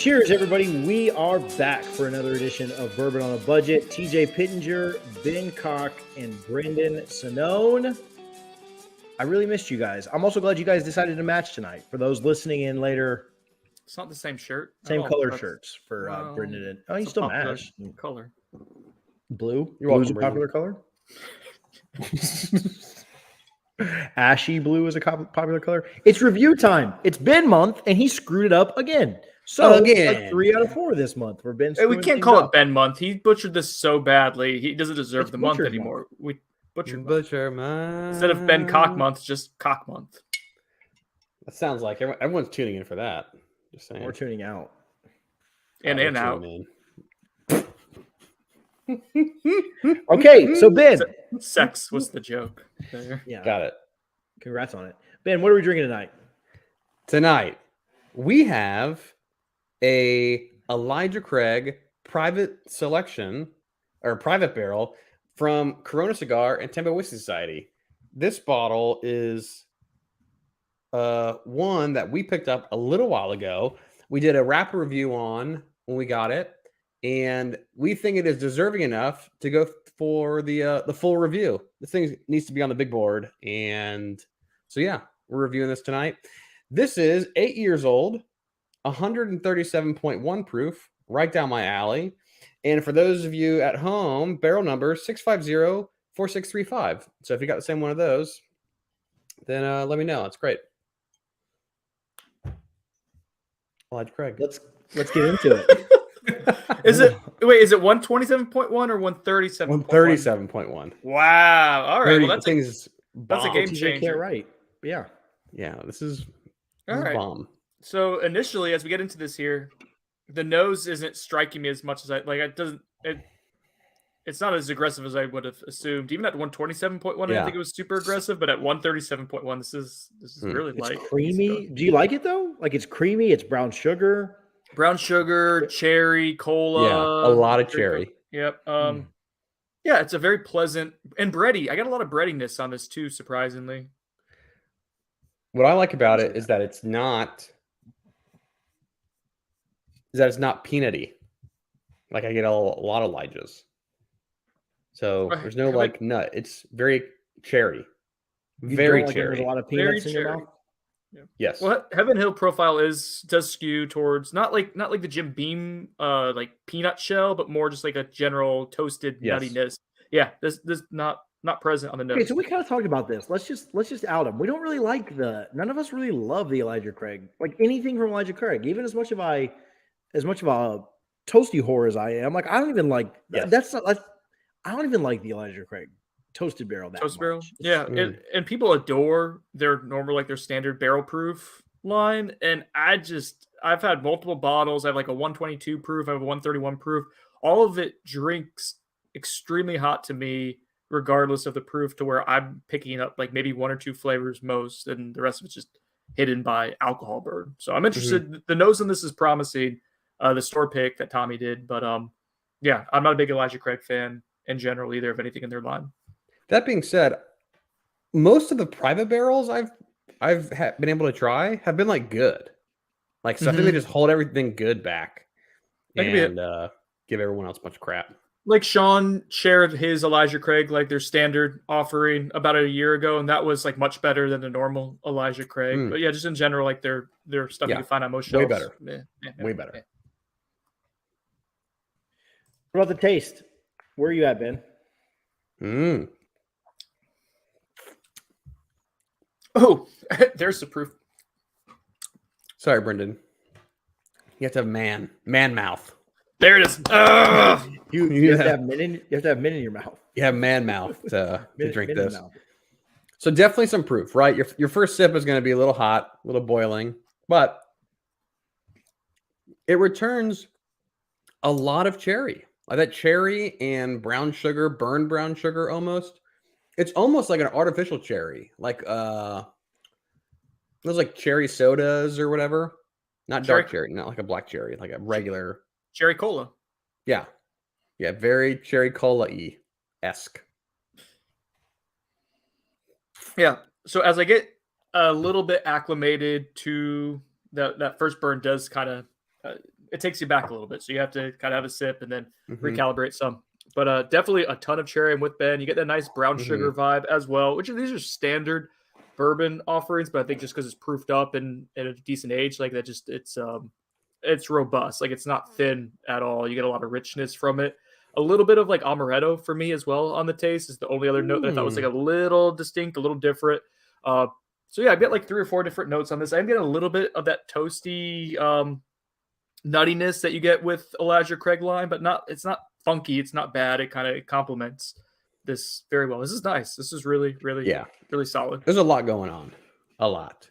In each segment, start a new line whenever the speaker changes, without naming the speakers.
Cheers, everybody. We are back for another edition of Bourbon on a Budget. TJ Pittenger, Ben Cock, and Brendan Sonone. I really missed you guys. I'm also glad you guys decided to match tonight. For those listening in later,
it's not the same shirt.
Same color shirts for Brendan. And, oh, you still match.
Color.
Blue?
You're
Blue's
welcome,
a popular color? Ashy blue is a popular color. It's review time. It's Ben month, and he screwed it up again. So
again.
3 out of 4 this month for Ben.
Hey, we can't call it Ben month. He butchered this so badly. He doesn't deserve
It's
the month
butchered
anymore. We butchered
Butcher month.
instead of Ben Cock month, it's just Cock month.
That sounds like everyone's tuning in for that. Just saying.
We're tuning out.
And
We're
in out.
tuning
Okay, so Ben.
Sex was the joke there.
Yeah,
Got it.
congrats on it. Ben, what are we drinking tonight?
Tonight, we have a Elijah Craig private selection or private barrel from Corona Cigar and Tampa Whiskey Society. This bottle is one that we picked up a little while ago. We did a wrapper review on when we got it, and we think it is deserving enough to go for the full review. This thing needs to be on the big board, and so yeah, we're reviewing this tonight. This is 8 years old, 137.1 proof, right down my alley. And for those of you at home, barrel number 650-4635. So if you got the same one of those, then let me know. It's great. Elijah Craig.
Let's get into it.
Is it 127.1 or 137.1?
137.1.
Wow. All right. Well, that's a
bomb.
game
TJ
changer.
can't write. Yeah.
Yeah, this is
All right.
bomb.
So initially, as we get into this here, the nose isn't striking me as much as I like. It's not as aggressive as I would have assumed. Even at 127.1, I didn't think it was super aggressive, but at 137.1, this is really
It's
light.
creamy. Do you like it though? Like it's creamy. It's brown sugar.
Brown sugar, cherry, cola.
Yeah, a lot of cherry.
Yep. Yeah, it's a very pleasant and bready. I got a lot of breadiness on this too, surprisingly.
What I like about it is that it's not peanutty. Like I get a lot of Elijahs. So there's no like nut. It's very cherry. Very cherry.
There's a lot of peanuts in your mouth.
Yeah.
Yes.
Well, Heaven Hill profile does skew towards not like the Jim Beam like peanut shell, but more just like a general toasted nuttiness. Yeah, this not present on the nose.
Okay, so we kind of talked about this. Let's just out him. We don't really like none of us really love the Elijah Craig. Like anything from Elijah Craig, even as much of a toasty whore as I am. Like I don't even like I don't even like the Elijah Craig toasted barrel.
Barrel, yeah, and people adore their standard barrel proof line, and I've had multiple bottles. I have like a 122 proof, I have a 131 proof. All of it drinks extremely hot to me, regardless of the proof, to where I'm picking up like maybe 1 or 2 flavors most, and the rest of it's just hidden by alcohol burn. So I'm interested. The nose on this is promising. The store pick that Tommy did, but yeah, I'm not a big Elijah Craig fan in general either of anything in their line.
That being said, most of the private barrels I've been able to try have been like good. Like so I think they just hold everything good back and give everyone else a bunch of crap.
Like Sean shared his Elijah Craig, like their standard offering about a year ago, and that was like much better than the normal Elijah Craig. But yeah, just in general, like their stuff you can find on most shelves.
Way better. Way better.
Yeah.
What about the taste? Where are you at, Ben?
Oh, there's the proof.
Sorry, Brendan. You have to have man mouth.
There it is.
You have to have mint in your mouth.
You have man mouth to drink this. So definitely some proof, right? Your first sip is going to be a little hot, a little boiling, but it returns a lot of cherry. Like that cherry and brown sugar, burned brown sugar almost. It's almost like an artificial cherry. Like those like cherry sodas or whatever. Not dark cherry, not like a black cherry, like a regular
cherry cola.
Yeah. Yeah, very cherry cola-y-esque.
Yeah. So as I get a little bit acclimated to that first burn does kind of it takes you back a little bit. So you have to kind of have a sip and then
Mhm.
recalibrate some. But definitely a ton of cherry. I'm with Ben. You get that nice brown
Mhm.
sugar vibe as well, which these are standard bourbon offerings, but I think just because it's proofed up and at a decent age, like that, just it's robust. Like it's not thin at all. You get a lot of richness from it. A little bit of like amaretto for me as well on the taste is the only other note that I thought was like a little distinct, a little different. So yeah, I get like 3 or 4 different notes on this. I'm getting a little bit of that toasty nuttiness that you get with Elijah Craig line, but it's not funky. It's not bad. It kind of complements this very well. This is nice. This is really, really, really solid.
There's a lot going on. A lot.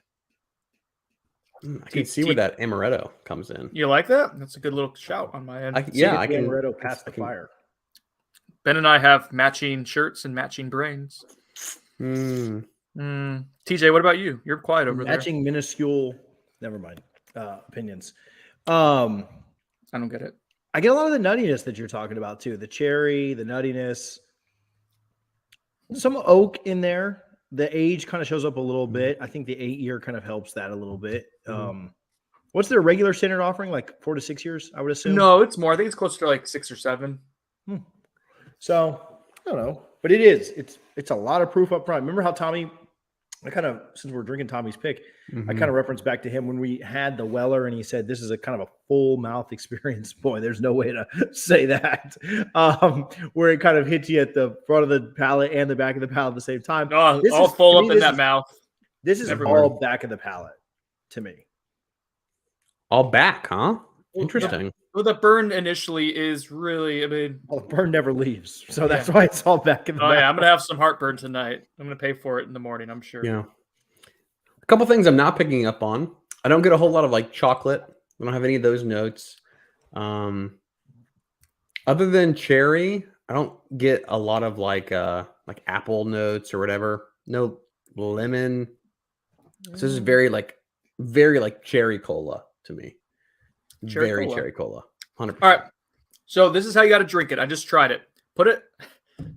I can see where that amaretto comes in.
You like that? That's a good little shout on my end.
I can.
Amaretto past the fire.
Ben and I have matching shirts and matching brains.
Mm.
TJ, what about you? You're quiet over there.
Matching minuscule. Never mind. Opinions. I
don't get it.
I get a lot of the nuttiness that you're talking about too. The cherry, the nuttiness, some oak in there. The age kind of shows up a little bit. I think the 8-year kind of helps that a little bit. What's their regular standard offering? Like 4 to 6 years, I would assume.
No, it's more. I think it's closer to like 6 or 7.
So I don't know, but it's a lot of proof up front. Remember how Tommy? Since we're drinking Tommy's pick, I kind of referenced back to him when we had the Weller, and he said this is a kind of a full mouth experience. Boy, there's no way to say that. Where it kind of hits you at the front of the palate and the back of the palate at the same time.
All full up in that mouth.
This is all back of the palate to me.
All back, huh? Interesting.
Well, the burn initially is really,
the burn never leaves. So that's why it's all back in the palate.
Yeah, I'm going to have some heartburn tonight. I'm going to pay for it in the morning, I'm sure.
Yeah. A couple things I'm not picking up on. I don't get a whole lot of like chocolate. I don't have any of those notes. Other than cherry, I don't get a lot of like apple notes or whatever. No lemon. So this is very like cherry cola to me. Cherry cola. 100%.
All right. So this is how you got to drink it. I just tried it.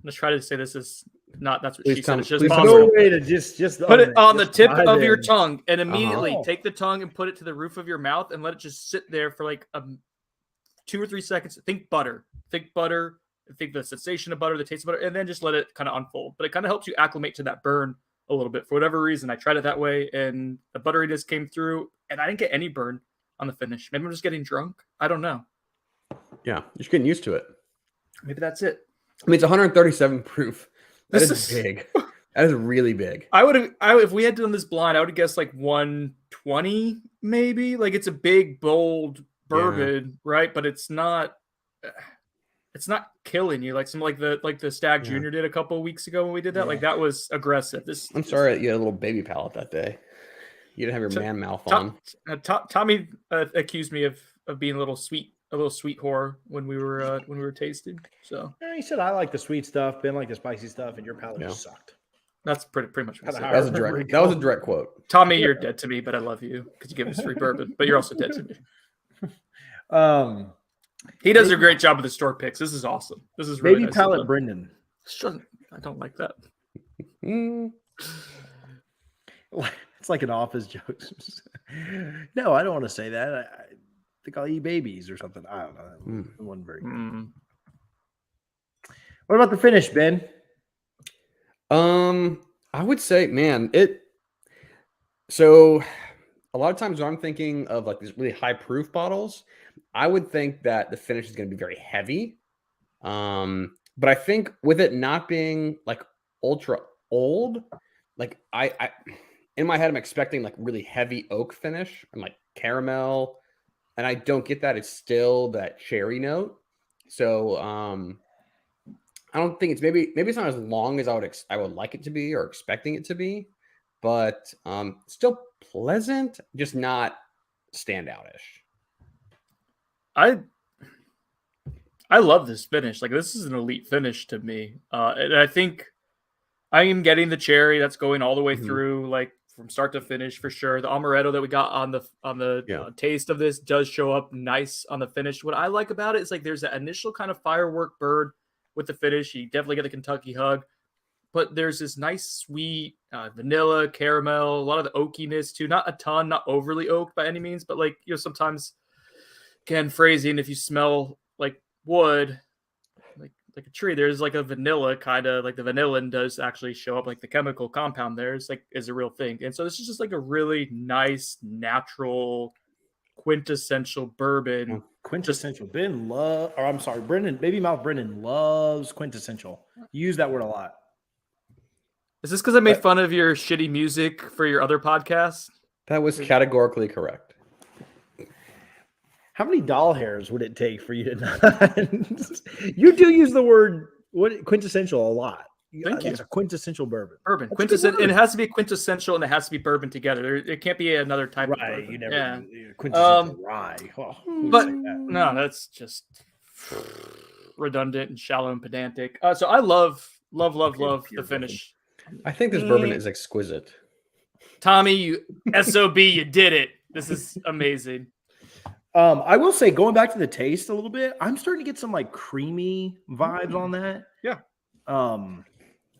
Let's try to say this is not, that's what she said. It's just
no way to just
put it on the tip of your tongue and immediately take the tongue and put it to the roof of your mouth and let it just sit there for like 2 or 3 seconds. Think butter. Think the sensation of butter, the taste of butter, and then just let it kind of unfold. But it kind of helps you acclimate to that burn a little bit. For whatever reason, I tried it that way and the butteriness came through and I didn't get any burn on the finish. Maybe I'm just getting drunk. I don't know.
Yeah, you're just getting used to it.
Maybe that's it.
I mean, it's 137 proof. That is big. That is really big.
If we had done this blind, I would have guessed like 120, maybe. Like it's a big, bold bourbon, right? But it's not killing you like the Stag Junior did a couple of weeks ago when we did that. Yeah. Like that was aggressive.
I'm sorry that you had a little baby palate that day. You didn't have your man mouth on.
Tommy accused me of being a little sweet whore when we were tasting. So
he said I like the sweet stuff, Ben like the spicy stuff, and your palate just sucked.
That's pretty much what
that was a direct quote.
Tommy, you're dead to me, but I love you because you give us free bourbon. But you're also dead to me. He does a great job with the store picks. This is awesome. This is really
baby
nice
palate, Brendan.
I don't like that.
It's like an office joke. No, I don't want to say that. I think I'll eat babies or something. I don't know. It wasn't very good. What about the finish, Ben?
I would say, man, so a lot of times when I'm thinking of like these really high proof bottles, I would think that the finish is going to be very heavy. But I think with it not being like ultra old, like I in my head, I'm expecting like really heavy oak finish and like caramel, and I don't get that. It's still that cherry note. So I don't think maybe it's not as long as I would like it to be or expecting it to be, but still pleasant, just not standout-ish.
I love this finish. Like this is an elite finish to me. And I think I am getting the cherry that's going all the way through, like from start to finish for sure. The amaretto that we got on the taste of this does show up nice on the finish. What I like about it is like there's that initial kind of firework burn with the finish. You definitely get the Kentucky hug, but there's this nice sweet vanilla, caramel, a lot of the oakiness too. Not a ton, not overly oaked by any means, but like sometimes Again, phrasing, if you smell like wood, like a tree, there's like a vanilla kind of like the vanillin does actually show up, like the chemical compound there is a real thing. And so this is just like a really nice, natural, quintessential bourbon.
Quintessential. Brendan, Baby Mouth Brendan loves quintessential. You use that word a lot.
Is this because I made fun of your shitty music for your other podcast?
That was categorically correct.
How many doll hairs would it take for you to not? You do use the word quintessential a lot.
Thank you.
It's a quintessential bourbon.
Bourbon. Quintessential. And it has to be quintessential and it has to be bourbon together. It can't be another type of bourbon.
You never quintessential rye.
Oh, but no, that's just redundant and shallow and pedantic. So I love the finish.
I think this bourbon is exquisite.
Tommy, you SOB, you did it. This is amazing. I will say, going back to the taste a little bit, I'm starting to get some like creamy vibes on that.
Yeah.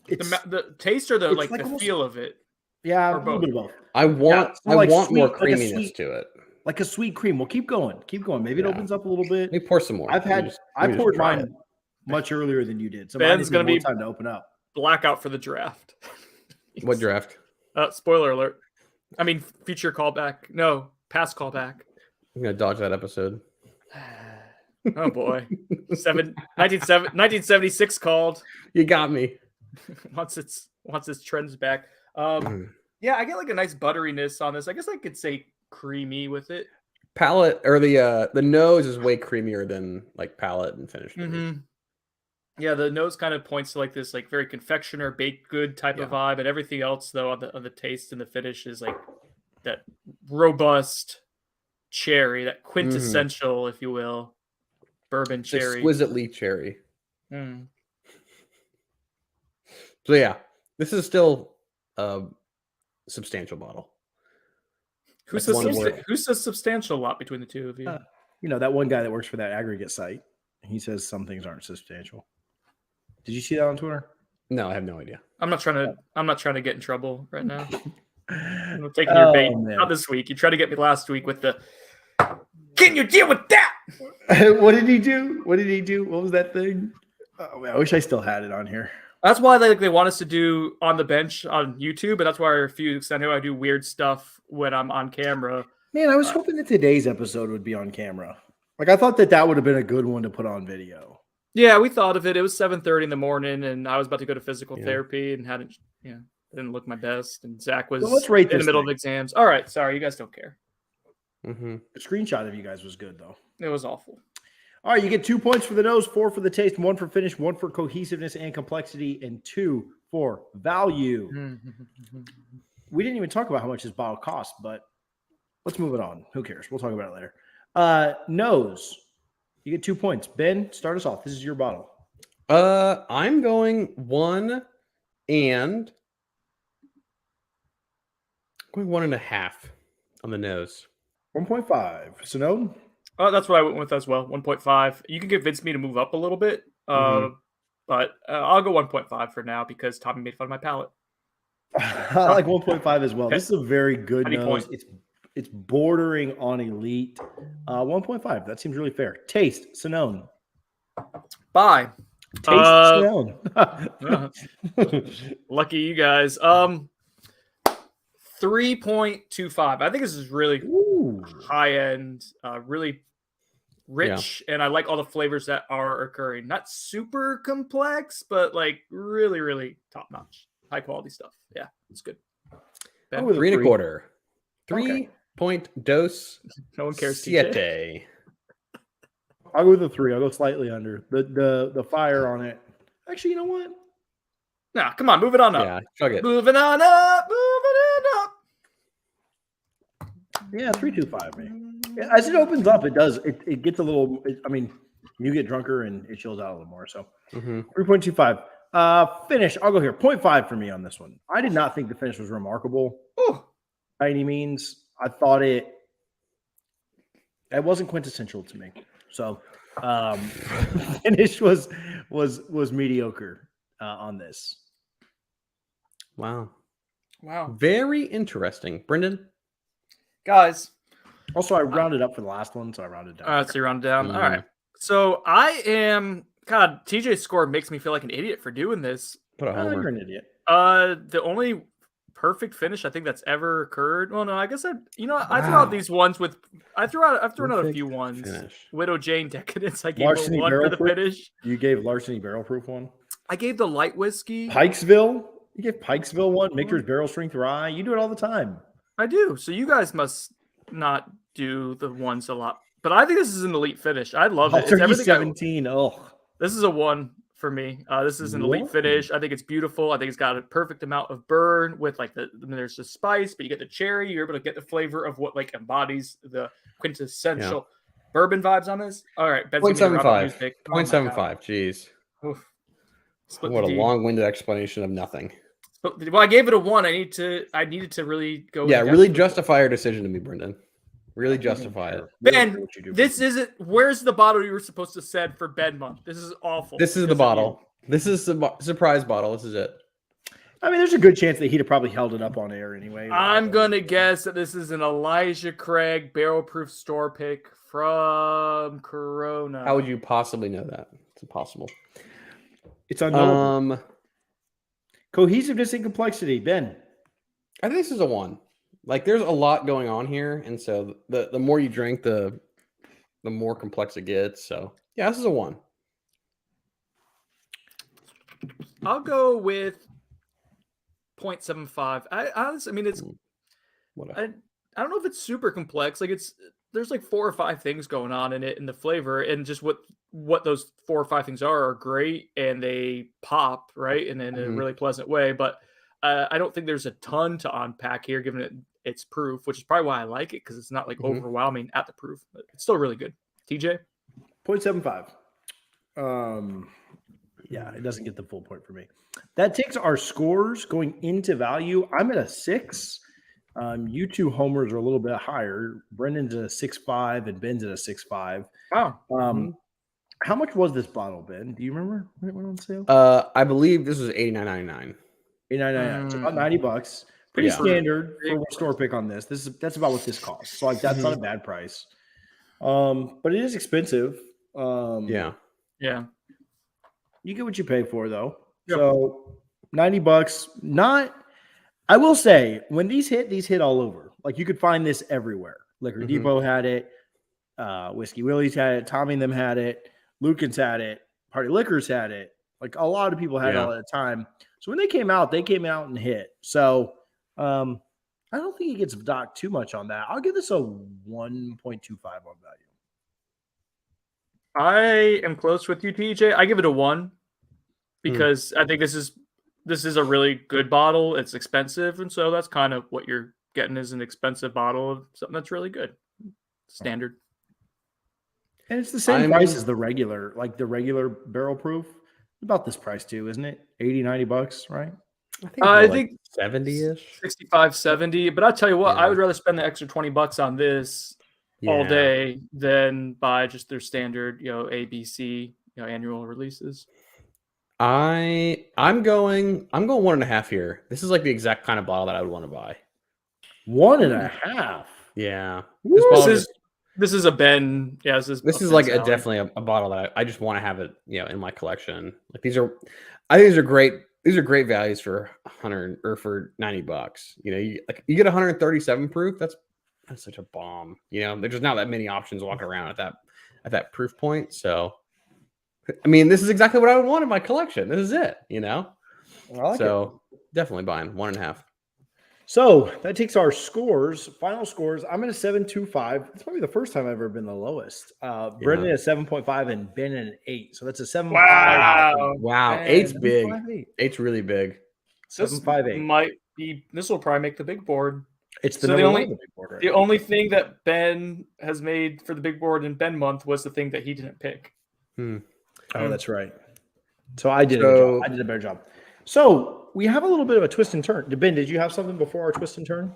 The
taste or the almost, feel of it.
Yeah, a little bit of both.
I want more creaminess to it.
Like a sweet cream. Well, keep going. Maybe it opens up a little bit.
Let me pour some more.
I poured mine much earlier than you did. So
Ben's going to be
time to open up.
Blackout for the draft.
What draft?
Spoiler alert. I mean, future callback. No, past callback.
I'm going to dodge that episode.
Oh, boy. 1976 called.
You got me.
once it's trends back. Yeah, I get like a nice butteriness on this. I guess I could say creamy with it.
Palate, or the nose is way creamier than like palate and finish.
Mm-hmm. Yeah, the nose kind of points to like this like very confectioner, baked good type of vibe, and everything else though on the taste and the finish is like that robust cherry, that quintessential, if you will, bourbon cherry,
exquisitely cherry. So yeah, this is still a substantial bottle.
Who says substantial a lot between the two of you?
That one guy that works for that aggregate site. He says some things aren't substantial. Did you see that on Twitter?
No, I have no idea.
I'm not trying to get in trouble right now. I'm taking your bait. Not this week. You tried to get me last week with the can you deal with that?
What did he do? What was that thing? Oh, man, I wish I still had it on here.
That's why they want us to do on the bench on YouTube, but that's why I refuse. I know I do weird stuff when I'm on camera.
Man, I was hoping that today's episode would be on camera. Like I thought that would have been a good one to put on video.
Yeah, we thought of it. It was 7:30 in the morning, and I was about to go to physical therapy and didn't look my best. And Zach was in the middle of exams. All right, sorry, you guys don't care.
The screenshot of you guys was good though.
It was awful.
All right, you get 2 points for the nose, 4 for the taste, 1 for finish, 1 for cohesiveness and complexity, and 2 for value. We didn't even talk about how much this bottle costs, but let's move it on. Who cares? We'll talk about it later. Nose, you get 2 points. Ben, start us off. This is your bottle.
I'm going 1.5 on the nose.
1.5. So no.
Oh, that's what I went with as well. 1.5. You can convince me to move up a little bit, but I'll go 1.5 for now because Tommy made fun of my palate.
I like 1.5 as well. Okay. This is a very good nose.
Point.
It's bordering on elite. 1.5. That seems really fair. Taste, Sinone.
Bye.
Taste, Sinone.
Lucky you guys. 3.25. I think this is really high end, really rich, and I like all the flavors that are occurring. Not super complex, but like really, really top notch, high quality stuff. Yeah, it's good.
3.25. 3.2.
No one cares.
Siete.
I'll go with a 3. I'll go slightly under. The fire on it. Actually, you know what?
Nah, come on, move it on up.
Yeah, chug it.
Moving on up.
Yeah, 3.25, man. As it opens up, it does. It gets a little. You get drunker and it chills out a little more. So 3.25. Finish. I'll go here. 0.5 for me on this one. I did not think the finish was remarkable by any means. I thought it wasn't quintessential to me. So finish was mediocre on this.
Wow. Very interesting. Brendan?
Guys,
Also, I rounded up for the last one, so I rounded down.
All right, so you round down. All
Mm.
right. So I am God. TJ's score makes me feel like an idiot for doing this.
Put a
Oh, you're
homer.
an idiot.
The only perfect finish I think that's ever occurred. Well, no, I guess I threw out these ones with I've thrown out a few ones.
Finish.
Widow Jane Decadence. I gave
Larceny
a 1 for
Barrel
the
Proof?
finish.
You gave Larceny Barrel Proof one.
I gave the light whiskey.
Pikesville. You gave Pikesville one. Michter's Barrel Strength Rye. You do it all the time.
I do. So you guys must not do the ones a lot. But I think this is an elite finish. I love it. It's everything
17.
This is a 1 for me. This is an elite finish. I think it's beautiful. I think it's got a perfect amount of burn with like there's the spice, but you get the cherry. You're able to get the flavor of what like embodies the quintessential bourbon vibes on this. All right,
0.75. 0.75. Jeez.
Oof.
What a long-winded explanation of nothing.
Well, I gave it a 1. I needed to really go.
Yeah, really justify your decision to me, Brendan. Really justify it.
Ben, this isn't. Where's the bottle you were supposed to send for Ben month? This is awful.
This is the bottle. This is the surprise bottle. This is it.
I mean, there's a good chance that he'd have probably held it up on air anyway.
I'm gonna guess that this is an Elijah Craig barrel proof store pick from Corona.
How would you possibly know that? It's impossible.
It's unknowable. Cohesiveness and complexity, Ben.
I think this is a 1. Like, there's a lot going on here, and so the more you drink, the more complex it gets. So, yeah, this is a 1.
I'll go with 0.75. I honestly, I mean, it's. I don't know if it's super complex. Like there's like 4 or 5 things going on in it, and the flavor, and just what those 4 or 5 things are great, and they pop right, and in a really pleasant way. But I don't think there's a ton to unpack here, given its proof, which is probably why I like it, because it's not like overwhelming at the proof. But it's still really good. TJ,
0.75. Yeah, it doesn't get the full point for me. That takes our scores going into value. I'm at a 6. You two homers are a little bit higher. Brendan's at a 6.5 and Ben's at a 6.5.
Wow.
How much was this bottle, Ben? Do you remember when it went on sale?
I believe this was $89.99.
$89.99. It's about $90. Pretty standard for a store pick on this. That's about what this costs. So like that's not a bad price. But it is expensive.
Yeah.
You get what you pay for though.
Yep.
So $90. Not. I will say when these hit all over. Like you could find this everywhere. Liquor Depot had it. Whiskey Willie's had it. Tommy and them had it. Lucan's had it. Party Liquors had it. Like a lot of people had it all at the time. So when they came out and hit. So I don't think it gets docked too much on that. I'll give this a 1.25 on value.
I am close with you, TJ. I give it a 1 because I think this is a really good bottle. It's expensive, and so that's kind of what you're getting is an expensive bottle of something that's really good. Standard.
And it's the same price as the regular barrel proof. About this price too, isn't it? $80-$90, right?
I think 70-ish.
65, 70. But I'll tell you what, I would rather spend the extra $20 on this all day than buy just their standard, ABC, annual releases.
I'm going 1.5 here. This is like the exact kind of bottle that I would want to buy.
1.5.
Yeah.
This is a Ben. Yeah, this is
like definitely a bottle that I just want to have it, in my collection. Like I think these are great. These are great values for $100 or for $90. You get 137 proof. That's such a bomb. There's just not that many options walking around at that proof point. So, I mean, this is exactly what I would want in my collection. This is it. Definitely buying 1.5.
So that takes our final scores. I'm at a 7.25. It's probably the first time I've ever been the lowest. Brendan at 7.5 and Ben at an 8. So that's a 7.5.
Wow. 8's big. 8's really big.
7.58.
This will probably make the big board.
It's the only big board right
the only thing that Ben has made for the big board in Ben month was the thing that he didn't pick.
Oh, that's right. So I did a better job. So we have a little bit of a twist and turn. Ben, did you have something before our twist and turn?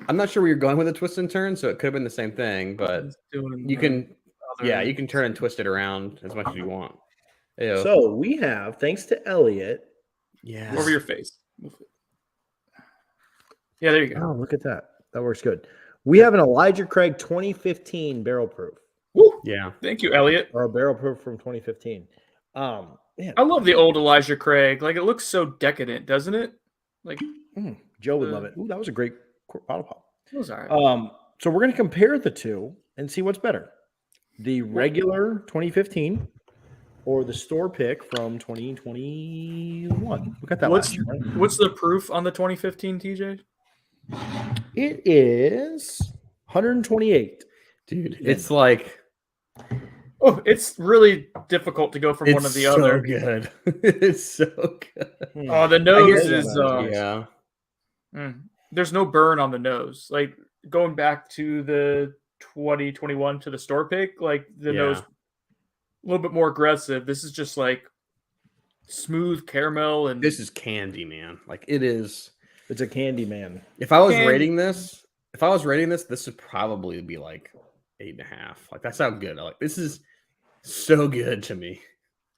I'm not sure where you're going with a twist and turn, so it could have been the same thing, but you can turn and twist it around as much as you want. Ew.
So we have, thanks to Elliot.
Yeah.
Over your face. Yeah, there you go.
Oh, look at that. That works good. We have an Elijah Craig 2015 barrel proof,
Woo!
Yeah.
Thank you, Elliot.
or a barrel proof from 2015. Man,
I love the old Elijah Craig. Like, it looks so decadent, doesn't it? Like,
Joe would love it. Ooh, that was a great bottle pop.
it was all right.
So we're going to compare the two and see what's better. The regular 2015 or the store pick from 2021. We got that last year, right?
What's the proof on the 2015, TJ?
It is 128.
Dude, it's like
Oh, it's really difficult to go from one to the other.
Good. It's so good.
Oh, the nose is
Yeah.
There's no burn on the nose. Like going back to the 2021 to the store pick, like the nose a little bit more aggressive. This is just like smooth caramel, and
This is candy, man. Like it is.
It's a candy man.
If I was rating this, this would probably be like 8.5. Like that's how good. Like this is so good to me.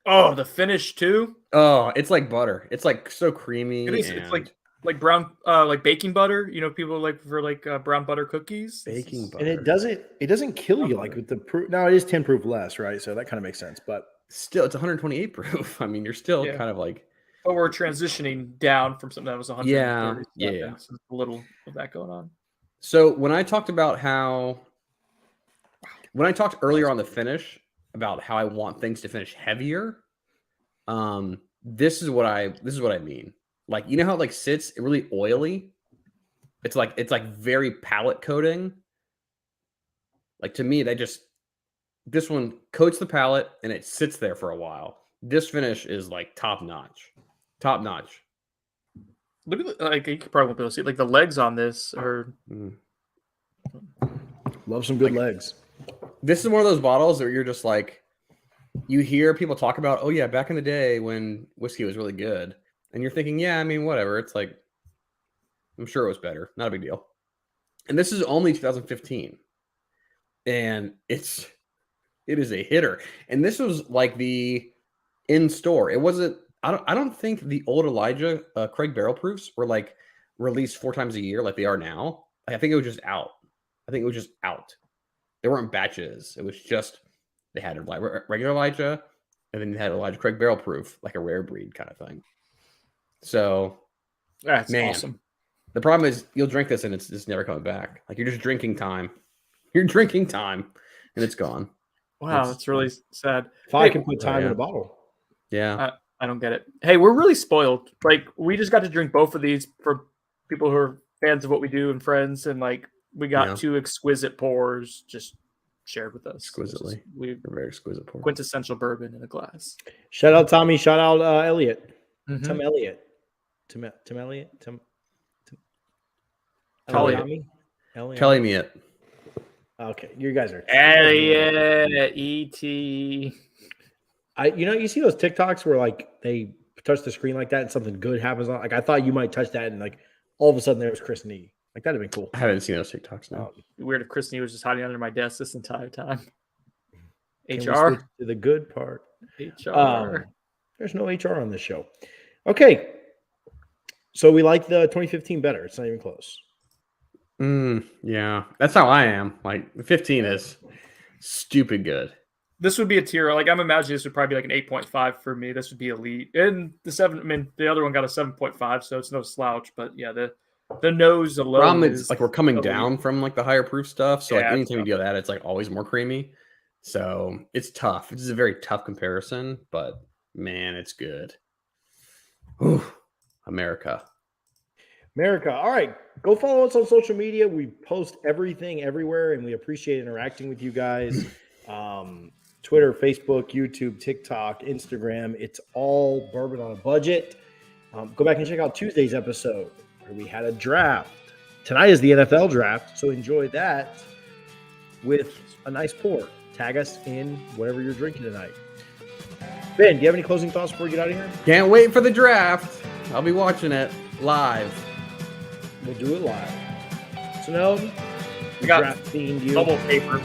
oh, the finish too.
Oh, it's like butter. It's like so creamy.
It is. It's like brown, like baking butter. You know, people like for like brown butter cookies.
Baking butter.
And it doesn't kill you like with the proof. Now it is 10 proof less, right? So that kind of makes sense. But
still, it's 128 proof. I mean, you're still kind of like.
But we're transitioning down from something that was 130.
Yeah.
So a little of that going on.
So when I talked earlier on the finish about how I want things to finish heavier, this is what I mean. Like, you know how it like sits really oily? It's like very palate coating. Like to me, this one coats the palate and it sits there for a while. This finish is like top notch. Top notch.
Look at like you could probably be able to see like the legs on this are
love some good legs.
This is one of those bottles where you're just like, you hear people talk about, oh yeah, back in the day when whiskey was really good. And you're thinking, yeah, I mean, whatever. It's like, I'm sure it was better. Not a big deal. And this is only 2015. And it is a hitter. And this was like the in store. It wasn't, I don't think the old Elijah Craig barrel proofs were like released 4 times a year like they are now. I think it was just out. They weren't batches. It was just, they had a regular Elijah and then they had Elijah Craig barrel proof, like a rare breed kind of thing. So
that's awesome.
The problem is you'll drink this and it's just never coming back. Like you're just drinking time. You're drinking time and it's gone.
Wow, that's really sad.
If I can put time in a bottle.
Yeah.
I don't get it. Hey, we're really spoiled. Like we just got to drink both of these for people who are fans of what we do and friends. And like we got 2 exquisite pours just shared with us.
Exquisitely. We're very exquisite pour.
Quintessential bourbon in a glass.
Shout out Tommy. Shout out Elliot.
Mm-hmm.
Tim Elliott. Tim Elliott.
Kelly me it.
Okay, you guys are
Elliot. E.T.
You see those TikToks where like they touch the screen like that and something good happens on. Like I thought you might touch that and like all of a sudden there was Chris Nee. Like that'd have been cool.
I haven't seen those TikToks now.
Weird if Chris Nee was just hiding under my desk this entire time.
Can
HR
to the good part.
HR.
There's no HR on this show. Okay. So we like the 2015 better. It's not even close.
Yeah. That's how I am. Like 15 is stupid good.
This would be a tier. Like I'm imagining this would probably be like an 8.5 for me. This would be elite. And the other one got a 7.5, so it's no slouch. But yeah, the nose alone.
Problem is like we're coming down from like the higher proof stuff. So like anytime you do that, it's like always more creamy. So it's tough. This is a very tough comparison, but man, it's good. Whew. America.
All right. Go follow us on social media. We post everything everywhere, and we appreciate interacting with you guys. Twitter, Facebook, YouTube, TikTok, Instagram. It's all Bourbon on a Budget. Go back and check out Tuesday's episode where we had a draft. Tonight is the NFL draft, so enjoy that with a nice pour. Tag us in whatever you're drinking tonight. Ben, do you have any closing thoughts before we get out of here?
Can't wait for the draft. I'll be watching it live.
We'll do it live. So, no,
we got
draft themed you.
bubble paper.